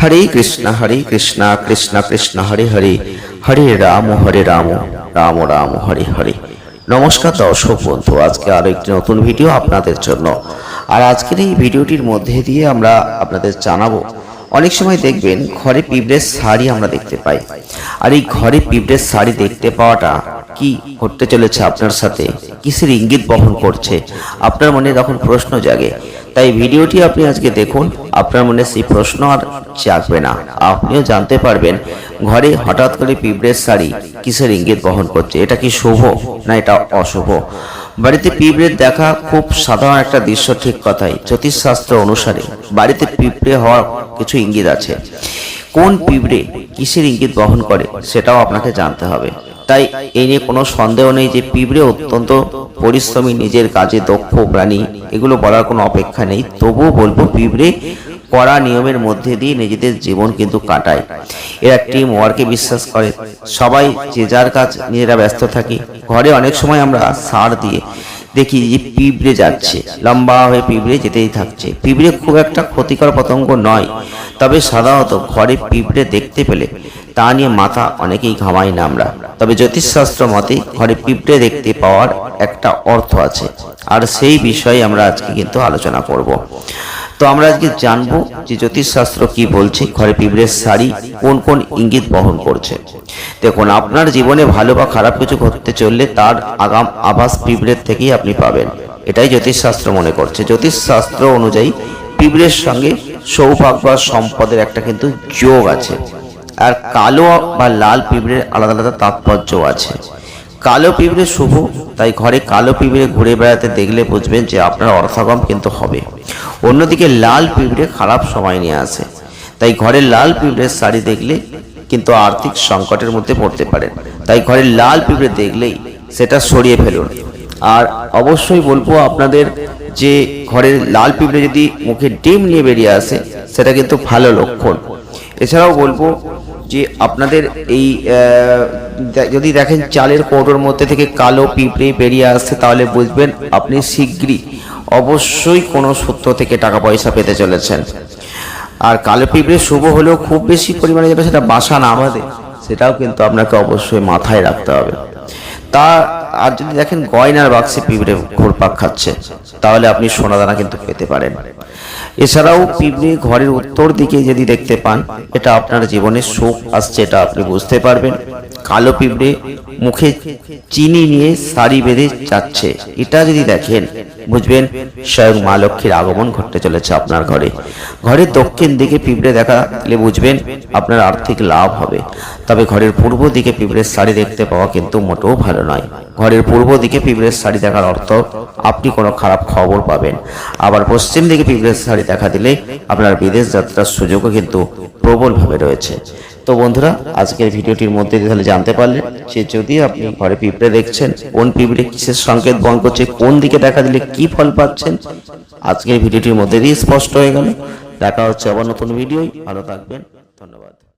हरे कृष्णा कृष्ण कृष्ण हरे हरे हरे राम राम राम हरे हरे। नमस्कार दर्शक बंधु, आज के आरो एक नतून भिडियो आपनादेर जन्य। और आजकेर এই ভিডিওটির মধ্যে দিয়ে আমরা আপনাদের জানাবো, অনেক সময় দেখবেন ঘরে পিঁপড়ের শাড়ি আমরা দেখতে পাই। আর এই ঘরে পিঁপড়ের শাড়ি দেখতে পাওয়াটা কি ঘটতে চলেছে আপনার সাথে, কিসের ইঙ্গিত বহন করছে, আপনার মনে তখন প্রশ্ন জাগে। তাই ভিডিওটি আপনি আজকে দেখুন, আপনার মনে সেই প্রশ্ন আর জাগবে না। আপনিও জানতে পারবেন ঘরে হঠাৎ করে পিঁপড়ের শাড়ি কিসের ইঙ্গিত বহন করছে, এটা কি শুভ না এটা অশুভ। বাড়িতে পিঁপড়ের দেখা খুব সাধারণ একটা দৃশ্য, ঠিক কথাই। জ্যোতিষশাস্ত্র অনুসারে বাড়িতে পিঁপড়ে হওয়ার কিছু ইঙ্গিত আছে। কোন পিঁপড়ে কিসের ইঙ্গিত বহন করে সেটাও আপনাকে জানতে হবে। তাই এই নিয়ে কোনো সন্দেহ নেই যে পিঁপড়ে অত্যন্ত পরিশ্রমী, নিজের কাজে দক্ষ প্রাণী, এগুলো বলার কোনো অপেক্ষা নেই। তবুও বলবো পিঁপড়ে কড়া নিয়মের মধ্যে দিয়ে নিজেদের জীবন কিন্তু কাটায়। এরা টিম ওয়ার্কে বিশ্বাস করে। সবাই যে যার কাজ নিজেরা ব্যস্ত থাকি। ঘরে অনেক সময় আমরা সার দিয়ে দেখি যে পিঁপড়ে যাচ্ছে, লম্বা হয়ে পিঁপড়ে যেতেই থাকছে। পিঁপড়ে খুব একটা ক্ষতিকর পতঙ্গ নয়, তবে সাধারণত ঘরে পিঁপড়ে দেখতে পেলে তা নিয়ে মাথা অনেকেই ঘামাই না আমরা। তবে জ্যোতিষশাস্ত্র মতে ঘরে পিঁপড়ে দেখতে পাওয়ার একটা অর্থ আছে, আর সেই বিষয়ে আমরা আজকে কিন্তু আলোচনা করব। তো আমরা আজকে জানবো যে জ্যোতিষশাস্ত্র কি বলছে, ঘরে পিঁপড়ের শাড়ি কোন কোন ইঙ্গিত বহন করছে। দেখুন, আপনার জীবনে ভালো বা খারাপ কিছু ঘটতে চললে তার আগাম আভাস পিঁপড়ের থেকেই আপনি পাবেন, এটাই জ্যোতিষশাস্ত্র মনে করছে। জ্যোতিষশাস্ত্র অনুযায়ী পিঁপড়ের সঙ্গে সৌভাগ্য আর সম্পদের একটা কিন্তু যোগ আছে। আর কালো বা লাল পিঁপড়ের আলাদা আলাদা তাৎপর্য আছে। কালো পিঁপড়ে শুভ, তাই ঘরে কালো পিঁপড়ে ঘুরে বেড়াতে দেখলে বুঝবেন যে আপনার অর্থাগম কিন্তু হবে। অন্যদিকে লাল পিঁপড়ে খারাপ সময় নিয়ে আসে, তাই ঘরে লাল পিঁপড়ের শাড়ি দেখলে কিন্তু আর্থিক সংকটের মধ্যে পড়তে পারেন। তাই ঘরে লাল পিঁপড়ে দেখলেই সেটা সরিয়ে ফেলুন। আর অবশ্যই বলবো আপনাদের যে ঘরের লাল পিঁপড়ে যদি মুখে ডিম নিয়ে বেরিয়ে আসে, সেটা কিন্তু ভালো লক্ষণ। এছাড়াও বলবো যে আপনাদের এই যদি দেখেন চালের কৌটোর মধ্যে থেকে কালো পিঁপড়ে বেরিয়ে আসছে, তাহলে বুঝবেন আপনি শীঘ্রই অবশ্যই কোনো সূত্র থেকে টাকা পয়সা পেতে চলেছেন। আর কালো পিঁপড়ে শুভ হলেও খুব বেশি পরিমাণে যেটা সেটা বাসা না বাঁধে, সেটাও কিন্তু আপনাকে অবশ্যই মাথায় রাখতে হবে। তা আর যদি দেখেন গয়নার বাক্সে পিঁপড়ে ঘুরপাক খাচ্ছে, তাহলে আপনি সোনাদানা কিন্তু পেতে পারেন। এছাড়াও পিঁপড়ে ঘরের উত্তর দিকে যদি দেখতে পান, এটা আপনার জীবনে সুখ আসছে, এটা আপনি বুঝতে পারবেন। কালো পিঁপড়ে মুখে চিনি নিয়ে শাড়ি বেঁধে যাচ্ছে, এটা যদি দেখেন বুঝবেন স্বয়ং মা লক্ষ্মীর আগমন ঘটতে চলেছে আপনার ঘরে। ঘরের দক্ষিণ দিকে পিঁপড়ে দেখালে বুঝবেন আপনার আর্থিক লাভ হবে। তবে ঘরের পূর্ব দিকে পিঁপড়ের শাড়ি দেখতে পাওয়া কিন্তু মোটেও ভালো নয়। ঘরের পূর্ব দিকে পিঁপড়ের শাড়ি দেখার অর্থ আপনি কোনো খারাপ খবর পাবেন। আবার পশ্চিম দিকে পিঁপড়ের শাড়ি দেখা দিলে আপনার বিদেশ যাত্রার সুযোগও কিন্তু প্রবলভাবে রয়েছে। তো বন্ধুরা, আজকের ভিডিওটির মধ্যে তাহলে জানতে পারলেন যে যদি আপনি ঘরে পিঁপড়ে দেখছেন, কোন পিঁপড়ে কিসের সংকেত বহন করছে, কোন দিকে দেখা দিলে কি ফল পাচ্ছেন, আজকের ভিডিওটির মধ্যে দিয়ে স্পষ্ট হয়ে গেল। দেখা হচ্ছে আবার নতুন ভিডিওয়। ভালো থাকবেন, ধন্যবাদ।